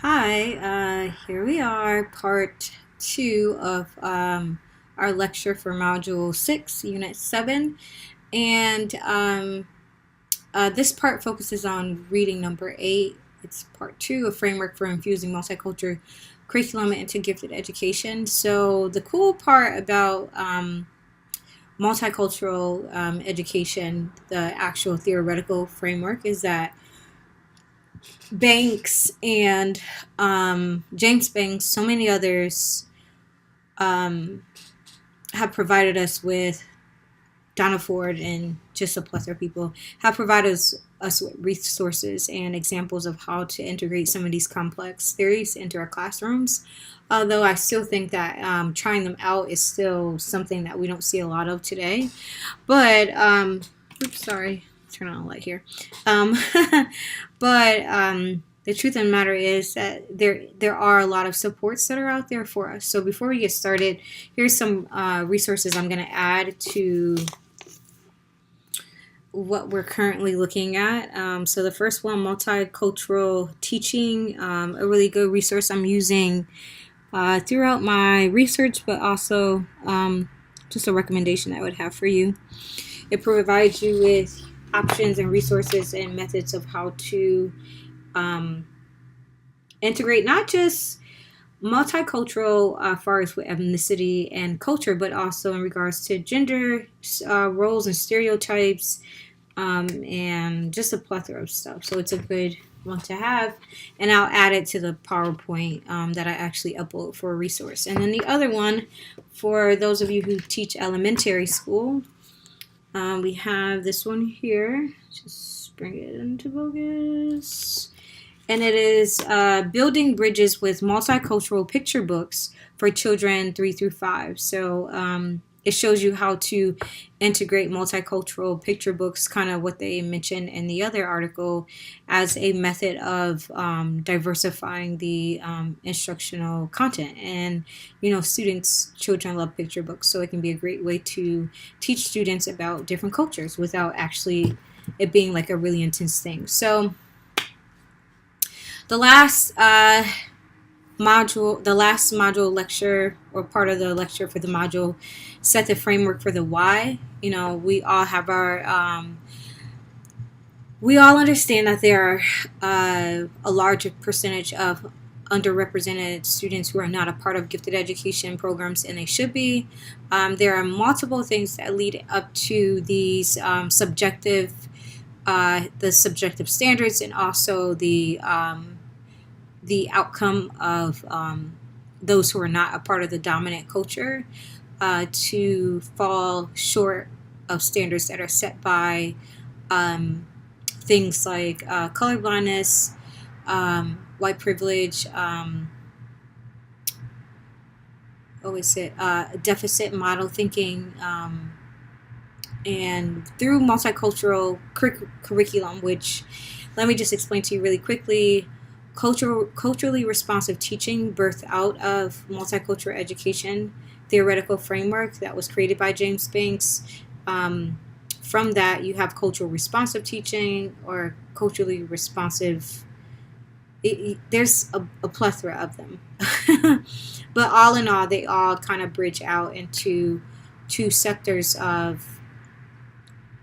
Hi, here we are, part two of our lecture for Module 6, Unit 7. And this part focuses on reading number 8. It's part 2, a framework for infusing multicultural curriculum into gifted education. So, the cool part about multicultural education, the actual theoretical framework, is that Banks and James Banks, so many others um, have provided us with, Donna Ford and just a plethora of people have provided us with resources and examples of how to integrate some of these complex theories into our classrooms. Although I still think that trying them out is still something that we don't see a lot of today. But, oops, sorry, turn on a light here. Um, but the truth of the matter is that there are a lot of supports that are out there for us. So before we get started, here's some resources I'm going to add to what we're currently looking at. So the first one, multicultural teaching, a really good resource I'm using throughout my research, but also just a recommendation I would have for you. It provides you with options and resources and methods of how to um, integrate not just multicultural as far as with ethnicity and culture, but also in regards to gender roles and stereotypes, and just a plethora of stuff. So it's a good one to have, and I'll add it to the PowerPoint that I actually upload for a resource. And then the other one, for those of you who teach elementary school, we have this one here. Just bring it into focus. And it is Building Bridges with Multicultural Picture Books for Children 3 through 5. So it shows you how to integrate multicultural picture books, kind of what they mentioned in the other article, as a method of diversifying the instructional content. And, children love picture books, so it can be a great way to teach students about different cultures without actually it being like a really intense thing. So the last module lecture, or part of the lecture for the module, set the framework for the why. We all have we all understand that there are a larger percentage of underrepresented students who are not a part of gifted education programs, and they should be. There are multiple things that lead up to these the subjective standards, and also the outcome of those who are not a part of the dominant culture to fall short of standards that are set by things like colorblindness, white privilege, deficit model thinking, and through multicultural curriculum, which, let me just explain to you really quickly. Culturally responsive teaching birthed out of multicultural education theoretical framework that was created by James Banks. From that, you have cultural responsive teaching or culturally responsive. There's a plethora of them. But all in all, they all kind of bridge out into two sectors of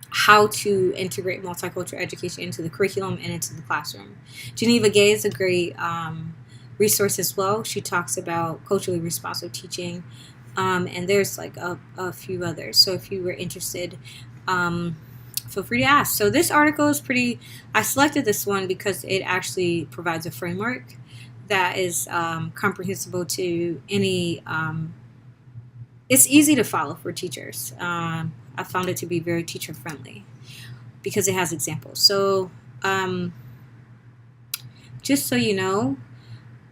how to integrate multicultural education into the curriculum and into the classroom. Geneva Gay is a great resource as well. She talks about culturally responsive teaching, and there's like a few others. So if you were interested, feel free to ask. So this article is I selected this one because it actually provides a framework that is comprehensible to any, it's easy to follow for teachers. I found it to be very teacher friendly because it has examples. So just so you know,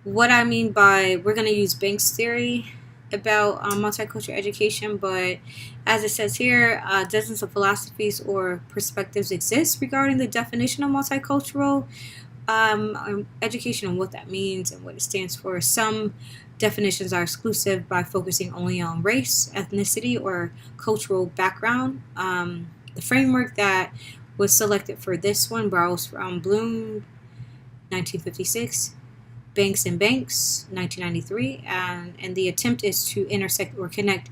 what I mean by, we're going to use Banks' theory about multicultural education, but as it says here, dozens of philosophies or perspectives exist regarding the definition of multicultural education and what that means and what it stands for. Some definitions are exclusive by focusing only on race, ethnicity, or cultural background. The framework that was selected for this one borrows from Bloom, 1956, Banks and Banks, 1993, and the attempt is to intersect or connect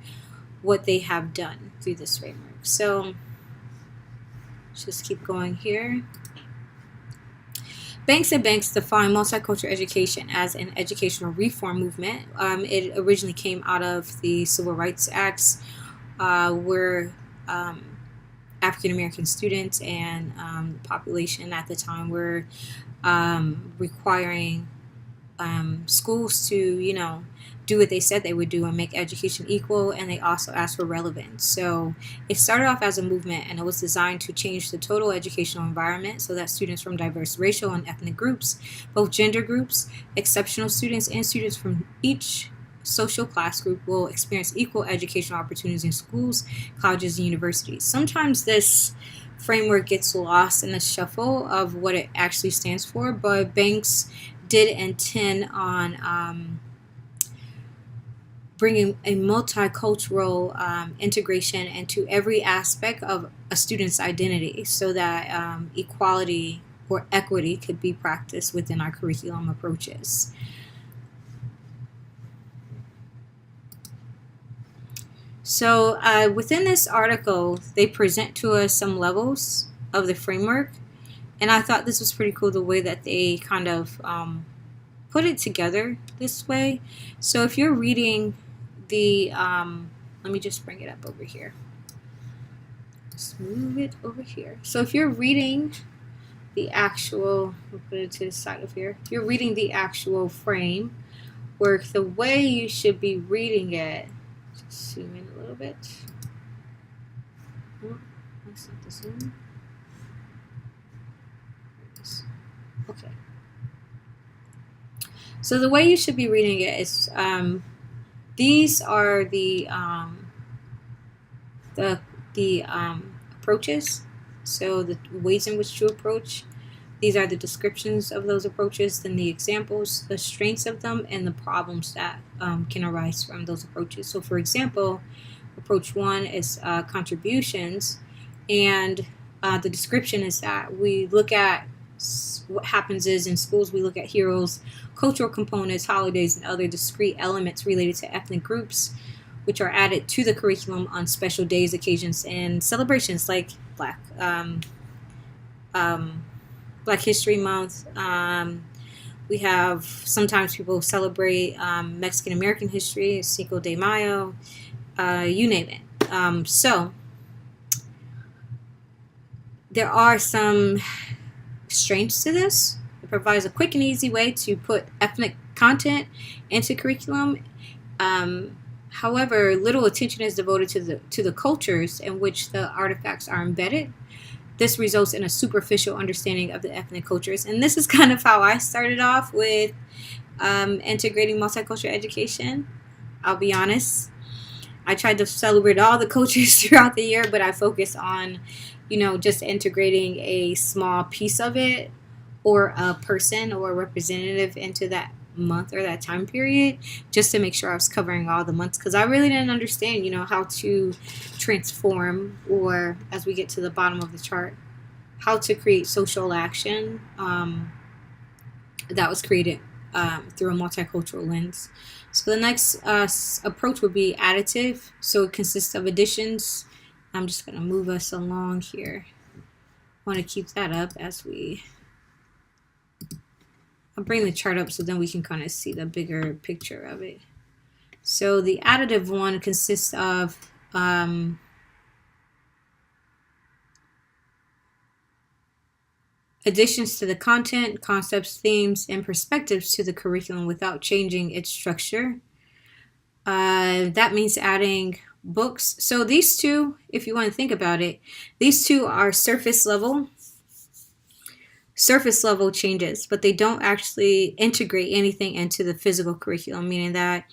what they have done through this framework. So let's just keep going here. Banks and Banks define multicultural education as an educational reform movement. It originally came out of the Civil Rights Acts, where African American students and the population at the time were requiring schools to, do what they said they would do and make education equal, and they also asked for relevance. So it started off as a movement, and it was designed to change the total educational environment so that students from diverse racial and ethnic groups, both gender groups, exceptional students, and students from each social class group will experience equal educational opportunities in schools, colleges, and universities. Sometimes this framework gets lost in the shuffle of what it actually stands for, but Banks did intend on bringing a multicultural integration into every aspect of a student's identity so that equality or equity could be practiced within our curriculum approaches. So within this article, they present to us some levels of the framework, and I thought this was pretty cool the way that they kind of put it together this way. So if you're reading the, let me just bring it up over here. Let's move it over here. So if you're reading the actual, we'll put it to the side of here. If you're reading the actual framework, the way you should be reading it, just zoom in a little bit. Oh, that's not the zoom. Okay. So the way you should be reading it is, these are the approaches. So the ways in which to approach. These are the descriptions of those approaches, then the examples, the strengths of them, and the problems that can arise from those approaches. So for example, approach 1 is contributions, and the description is that we look at what happens is in schools we look at heroes, cultural components, holidays, and other discrete elements related to ethnic groups, which are added to the curriculum on special days, occasions, and celebrations like Black History Month. We have sometimes people celebrate Mexican American history, Cinco de Mayo, you name it. So there are some strengths to this. It provides a quick and easy way to put ethnic content into curriculum. However, little attention is devoted to the cultures in which the artifacts are embedded. This results in a superficial understanding of the ethnic cultures. And this is kind of how I started off with integrating multicultural education. I'll be honest. I tried to celebrate all the cultures throughout the year, but I focused on, just integrating a small piece of it or a person or a representative into that month or that time period, just to make sure I was covering all the months, because I really didn't understand, how to transform, or as we get to the bottom of the chart, how to create social action that was created through a multicultural lens. So the next approach would be additive. So it consists of additions. I'm just going to move us along here. I want to keep that up as I'll bring the chart up so then we can kind of see the bigger picture of it. So the additive one consists of additions to the content, concepts, themes, and perspectives to the curriculum without changing its structure. That means adding books. So these two, if you want to think about it, these two are surface level changes, but they don't actually integrate anything into the physical curriculum, meaning that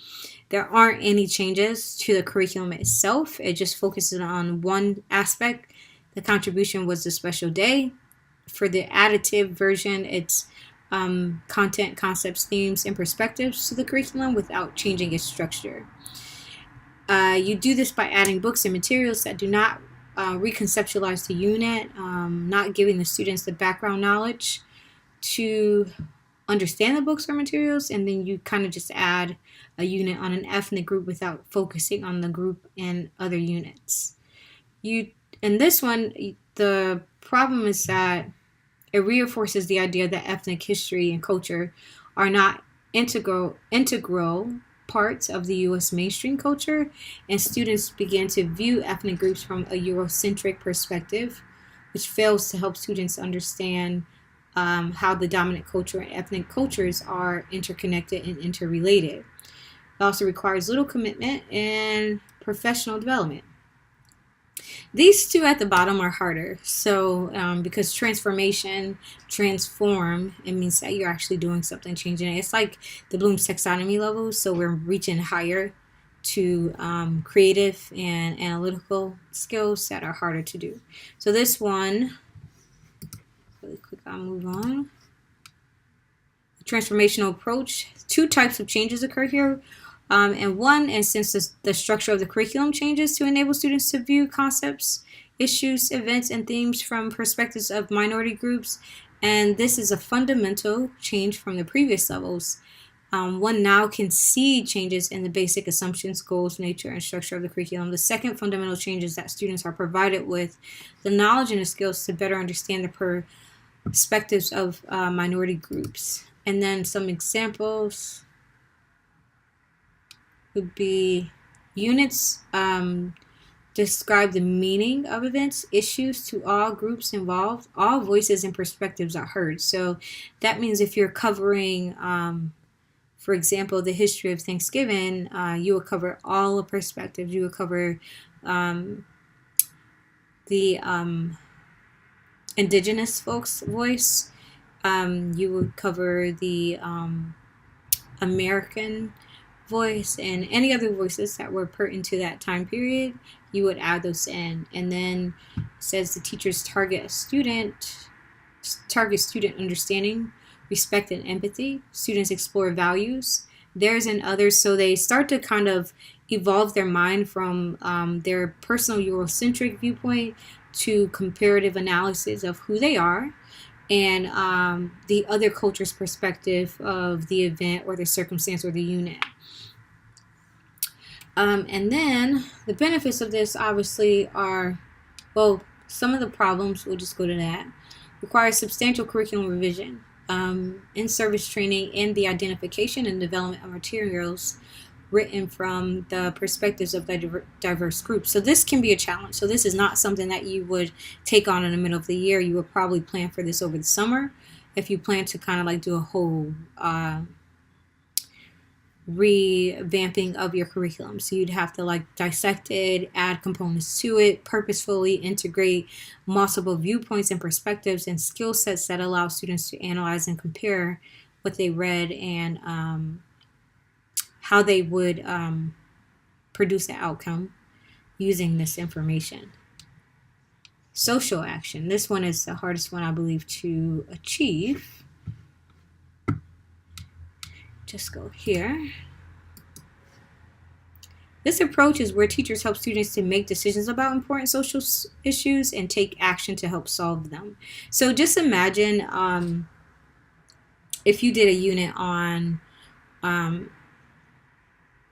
there aren't any changes to the curriculum itself. It just focuses on one aspect. The contribution was the special day. For the additive version, it's content, concepts, themes, and perspectives to the curriculum without changing its structure. You do this by adding books and materials that do not reconceptualize the unit, not giving the students the background knowledge to understand the books or materials, and then you kind of just add a unit on an ethnic group without focusing on the group and other units. You in this one, the problem is that it reinforces the idea that ethnic history and culture are not integral parts of the U.S. mainstream culture, and students begin to view ethnic groups from a Eurocentric perspective, which fails to help students understand how the dominant culture and ethnic cultures are interconnected and interrelated. It also requires little commitment and professional development. These two at the bottom are harder. So, because transform, it means that you're actually doing something, changing it. It's like the Bloom's taxonomy levels. So we're reaching higher to creative and analytical skills that are harder to do. So this one, really quick, I'll move on. Transformational approach. Two types of changes occur here. And one instance, the structure of the curriculum changes to enable students to view concepts, issues, events, and themes from perspectives of minority groups. And this is a fundamental change from the previous levels. One now can see changes in the basic assumptions, goals, nature, and structure of the curriculum. The second fundamental change is that students are provided with the knowledge and the skills to better understand the perspectives of minority groups. And then some examples would be units describe the meaning of events, issues to all groups involved, all voices and perspectives are heard. So that means if you're covering, for example, the history of Thanksgiving, you will cover all the perspectives. You will cover the indigenous folks' voice. You would cover the American voice and any other voices that were pertinent to that time period. You would add those in. And then it says the teachers target student understanding, respect, and empathy. Students explore values, theirs and others. So they start to kind of evolve their mind from their personal Eurocentric viewpoint to comparative analysis of who they are and the other culture's perspective of the event or the circumstance or the unit. And then the benefits of this obviously are, well, some of the problems, we'll just go to that, requires substantial curriculum revision, in-service training, and the identification and development of materials written from the perspectives of diverse groups. So this can be a challenge. So this is not something that you would take on in the middle of the year. You would probably plan for this over the summer if you plan to kind of like do a whole revamping of your curriculum. So you'd have to like dissect it, add components to it, purposefully integrate multiple viewpoints and perspectives and skill sets that allow students to analyze and compare what they read and how they would produce an outcome using this information. Social action. This one is the hardest one, I believe, to achieve. Just go here. This approach is where teachers help students to make decisions about important social issues and take action to help solve them. So just imagine if you did a unit on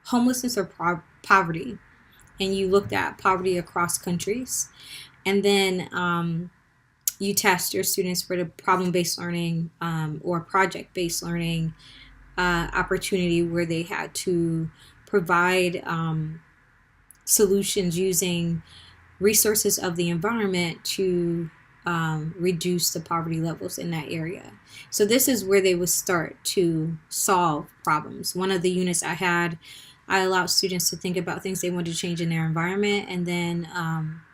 homelessness or poverty, and you looked at poverty across countries, and then you tasked your students for the problem-based learning or project-based learning opportunity where they had to provide solutions using resources of the environment to reduce the poverty levels in that area. So this is where they would start to solve problems. One of the units I allowed students to think about things they wanted to change in their environment and then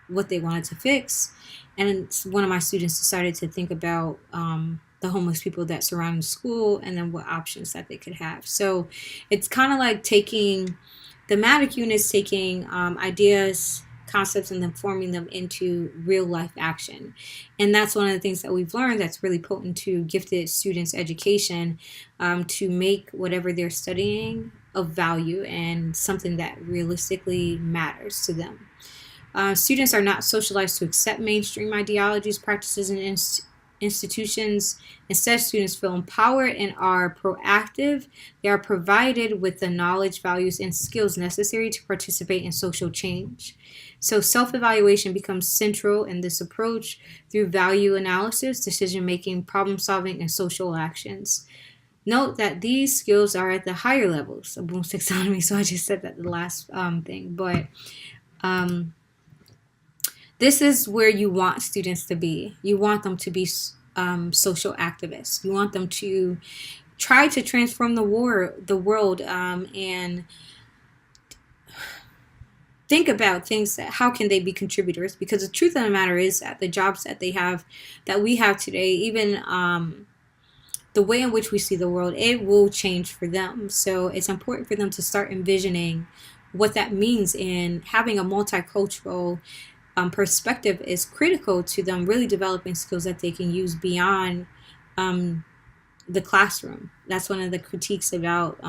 what they wanted to fix. And one of my students decided to think about the homeless people that surround the school and then what options that they could have. So it's kind of like taking thematic units, taking ideas, concepts, and then forming them into real life action. And that's one of the things that we've learned that's really potent to gifted students' education, to make whatever they're studying of value and something that realistically matters to them. Students are not socialized to accept mainstream ideologies, practices, and institutions, instead students feel empowered and are proactive. They are provided with the knowledge, values, and skills necessary to participate in social change. So self-evaluation becomes central in this approach through value analysis, decision making, problem solving, and social actions. Note that these skills are at the higher levels of Bloom's taxonomy. So I just said that the last thing, but this is where you want students to be. You want them to be social activists. You want them to try to transform the world, and think about things that how can they be contributors? Because the truth of the matter is that the jobs that we have today, even the way in which we see the world, it will change for them. So it's important for them to start envisioning what that means, and having a multicultural perspective is critical to them really developing skills that they can use beyond the classroom. That's one of the critiques about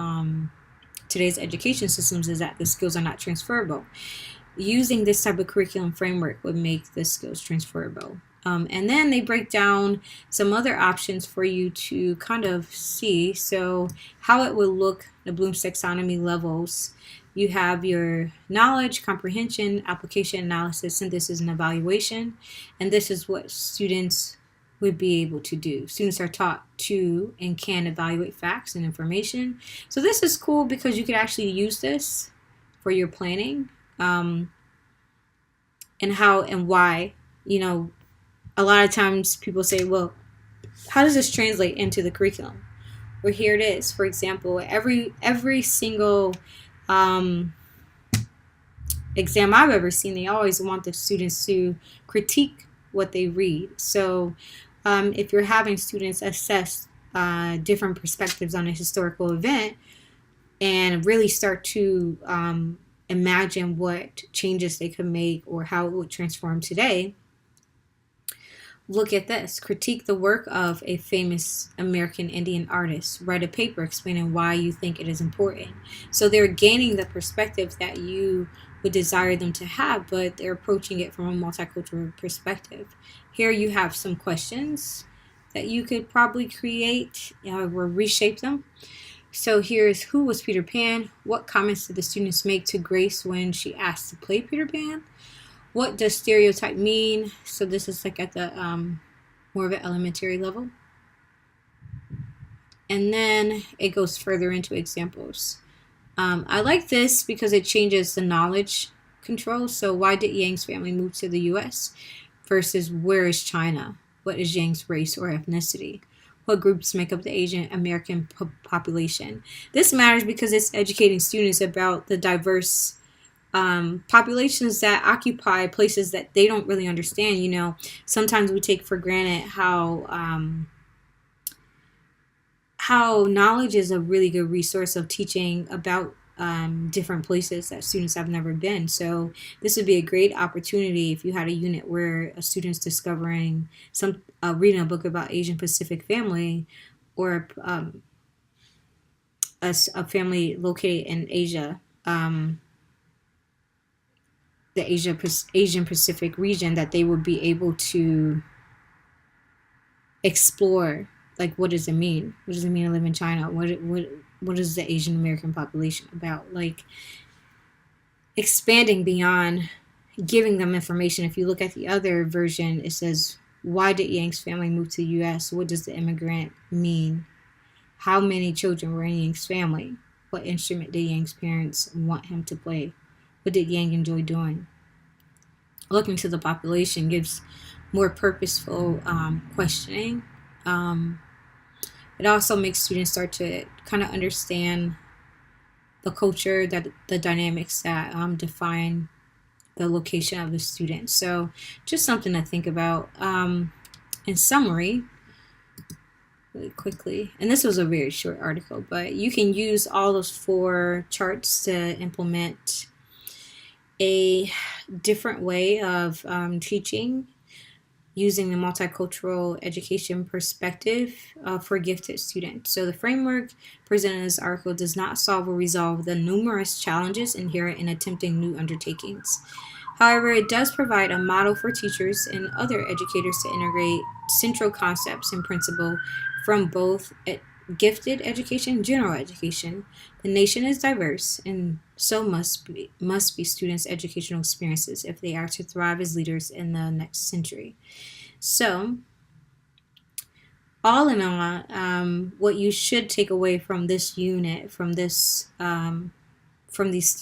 today's education systems, is that the skills are not transferable. Using this type of curriculum framework would make the skills transferable. And then they break down some other options for you to kind of see. So how it would look, the Bloom's taxonomy levels. You have your knowledge, comprehension, application, analysis, synthesis, and evaluation. And this is what students would be able to do. Students are taught to and can evaluate facts and information. So this is cool because you could actually use this for your planning, and how and why. A lot of times people say, well, how does this translate into the curriculum? Well, here it is. For example, every single exam I've ever seen, they always want the students to critique what they read. So if you're having students assess different perspectives on a historical event and really start to imagine what changes they could make or how it would transform today, look at this. Critique the work of a famous American Indian artist. Write a paper explaining why you think it is important. So they're gaining the perspective that you would desire them to have, but they're approaching it from a multicultural perspective. Here you have some questions that you could probably create or reshape them. So here's, who was Peter Pan? What comments did the students make to Grace when she asked to play Peter Pan? What does stereotype mean? So this is like at the more of an elementary level. And then it goes further into examples. I like this because it changes the knowledge control. So why did Yang's family move to the U.S. versus where is China? What is Yang's race or ethnicity? What groups make up the Asian American population? This matters because it's educating students about the diverse populations that occupy places that they don't really understand. Sometimes we take for granted how knowledge is a really good resource of teaching about different places that students have never been. So this would be a great opportunity if you had a unit where a student's discovering reading a book about Asian Pacific family, or a family located in Asia, the Asian Pacific region, that they would be able to explore, like, what does it mean? What does it mean to live in China? What is the Asian American population about? Like, expanding beyond giving them information. If you look at the other version, it says, why did Yang's family move to the U.S.? What does the immigrant mean? How many children were in Yang's family? What instrument did Yang's parents want him to play? What did Yang enjoy doing? Looking to the population gives more purposeful questioning. It also makes students start to kind of understand the culture, the dynamics that define the location of the student. So just something to think about. In summary, really quickly, and this was a very short article, but you can use all those 4 charts to implement a different way of teaching using the multicultural education perspective for gifted students. So the framework presented in this article does not solve or resolve the numerous challenges inherent in attempting new undertakings. However, it does provide a model for teachers and other educators to integrate central concepts and principles from both gifted education and general education. The nation is diverse, and so must be students' educational experiences if they are to thrive as leaders in the next century. So, all in all, what you should take away from this unit, from these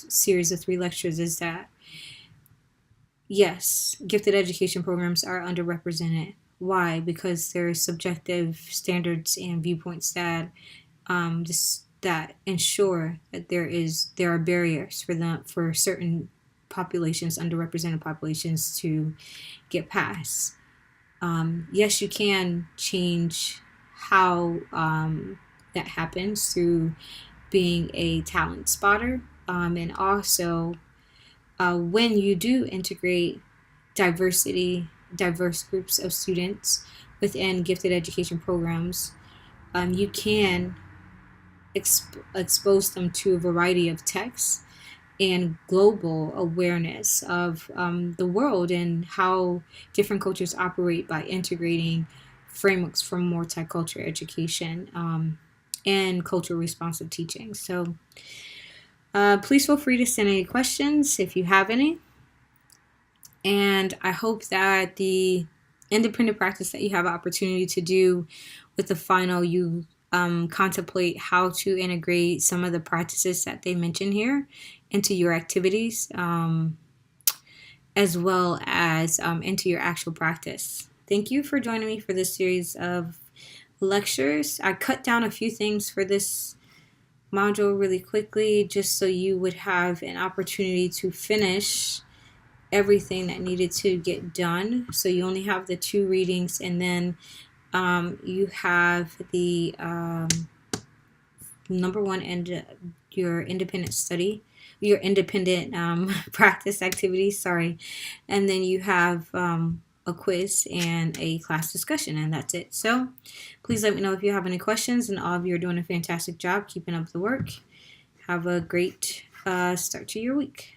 series of 3 lectures, is that yes, gifted education programs are underrepresented. Why? Because there are subjective standards and viewpoints that that ensure that there are barriers for certain populations, underrepresented populations, to get past. Yes, you can change how that happens through being a talent spotter, and also when you do integrate diverse groups of students within gifted education programs, you can expose them to a variety of texts and global awareness of the world and how different cultures operate by integrating frameworks from multicultural education and cultural responsive teaching. So please feel free to send any questions if you have any. And I hope that the independent practice that you have an opportunity to do with the final, you contemplate how to integrate some of the practices that they mention here into your activities, as well as into your actual practice. Thank you for joining me for this series of lectures. I cut down a few things for this module really quickly just so you would have an opportunity to finish everything that needed to get done. So you only have the 2 readings, and then you have the number 1 and your independent study, your independent practice activities, sorry. And then you have a quiz and a class discussion, and that's it. So please let me know if you have any questions, and all of you are doing a fantastic job keeping up the work. Have a great start to your week.